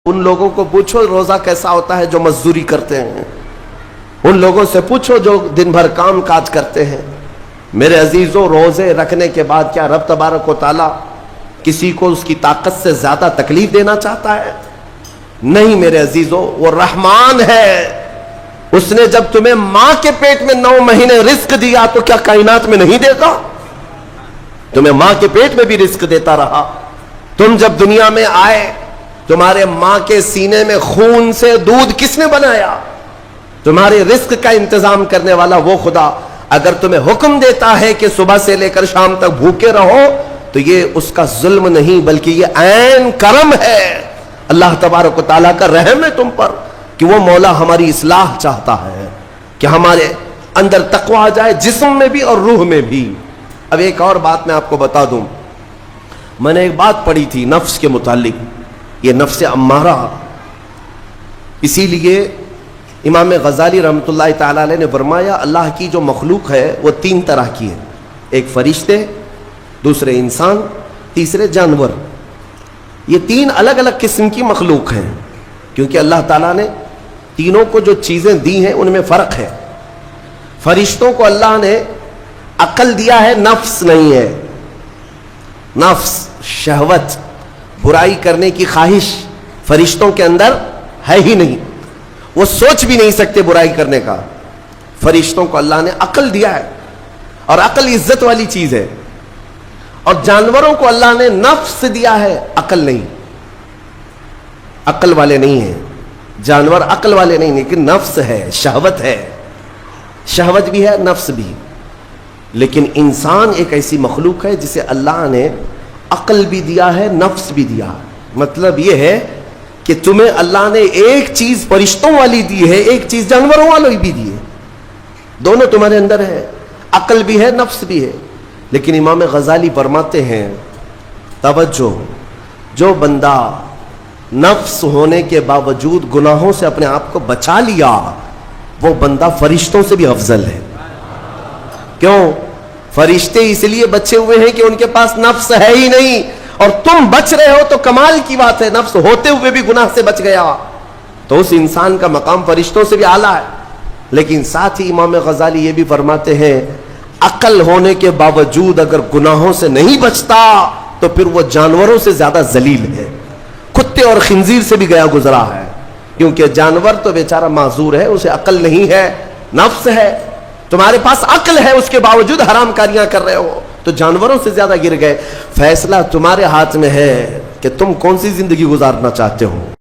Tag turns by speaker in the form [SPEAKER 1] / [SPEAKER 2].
[SPEAKER 1] ان لوگوں کو پوچھو روزہ کیسا ہوتا ہے جو مزدوری کرتے ہیں، ان لوگوں سے پوچھو جو دن بھر کام کاج کرتے ہیں۔ میرے عزیزوں، روزے رکھنے کے بعد کیا رب تبارک و تعالیٰ کسی کو اس کی طاقت سے زیادہ تکلیف دینا چاہتا ہے؟ نہیں میرے عزیزوں، وہ رحمان ہے۔ اس نے جب تمہیں ماں کے پیٹ میں 9 مہینے رزق دیا تو کیا کائنات میں نہیں دے گا؟ تمہیں ماں کے پیٹ میں بھی رزق دیتا رہا۔ تم جب دنیا میں آئے، تمہارے ماں کے سینے میں خون سے دودھ کس نے بنایا؟ تمہارے رزق کا انتظام کرنے والا وہ خدا اگر تمہیں حکم دیتا ہے کہ صبح سے لے کر شام تک بھوکے رہو تو یہ اس کا ظلم نہیں بلکہ یہ عین کرم ہے۔ اللہ تبارک و تعالیٰ کا رحم ہے تم پر کہ وہ مولا ہماری اصلاح چاہتا ہے کہ ہمارے اندر تقویٰ آ جائے، جسم میں بھی اور روح میں بھی۔ اب ایک اور بات میں آپ کو بتا دوں، میں نے ایک بات پڑھی تھی نفس کے متعلق، یہ نفس امارہ۔ اسی لیے امام غزالی رحمۃ اللہ تعالی علیہ نے فرمایا اللہ کی جو مخلوق ہے وہ 3 طرح کی ہے، ایک فرشتے، دوسرے انسان، تیسرے جانور۔ یہ 3 الگ الگ قسم کی مخلوق ہیں، کیونکہ اللہ تعالیٰ نے تینوں کو جو چیزیں دی ہیں ان میں فرق ہے۔ فرشتوں کو اللہ نے عقل دیا ہے، نفس نہیں ہے۔ نفس، شہوت، برائی کرنے کی خواہش فرشتوں کے اندر ہے ہی نہیں، وہ سوچ بھی نہیں سکتے برائی کرنے کا۔ فرشتوں کو اللہ نے عقل دیا ہے، اور عقل عزت والی چیز ہے۔ اور جانوروں کو اللہ نے نفس دیا ہے، عقل نہیں، عقل والے نہیں ہیں جانور، عقل والے نہیں، لیکن نفس ہے، شہوت ہے، شہوت بھی ہے، نفس بھی۔ لیکن انسان ایک ایسی مخلوق ہے جسے اللہ نے عقل بھی دیا ہے، نفس بھی دیا ہے۔ مطلب یہ ہے کہ تمہیں اللہ نے ایک چیز فرشتوں والی دی ہے، ایک چیز جانوروں والی بھی دی ہے، دونوں تمہارے اندر ہے، عقل بھی ہے، نفس بھی ہے۔ لیکن امام غزالی فرماتے ہیں توجہ، جو بندہ نفس ہونے کے باوجود گناہوں سے اپنے آپ کو بچا لیا وہ بندہ فرشتوں سے بھی افضل ہے۔ کیوں؟ فرشتے اس لیے بچے ہوئے ہیں کہ ان کے پاس نفس ہے ہی نہیں، اور تم بچ رہے ہو تو کمال کی بات ہے، نفس ہوتے ہوئے بھی گناہ سے بچ گیا تو اس انسان کا مقام فرشتوں سے بھی اعلیٰ ہے۔ لیکن ساتھ ہی امام غزالی یہ بھی فرماتے ہیں عقل ہونے کے باوجود اگر گناہوں سے نہیں بچتا تو پھر وہ جانوروں سے زیادہ ذلیل ہے، کتے اور خنزیر سے بھی گیا گزرا ہے، کیونکہ جانور تو بیچارہ معذور ہے، اسے عقل نہیں ہے، نفس ہے۔ تمہارے پاس عقل ہے، اس کے باوجود حرام کاریاں کر رہے ہو تو جانوروں سے زیادہ گر گئے۔ فیصلہ تمہارے ہاتھ میں ہے کہ تم کون سی زندگی گزارنا چاہتے ہو۔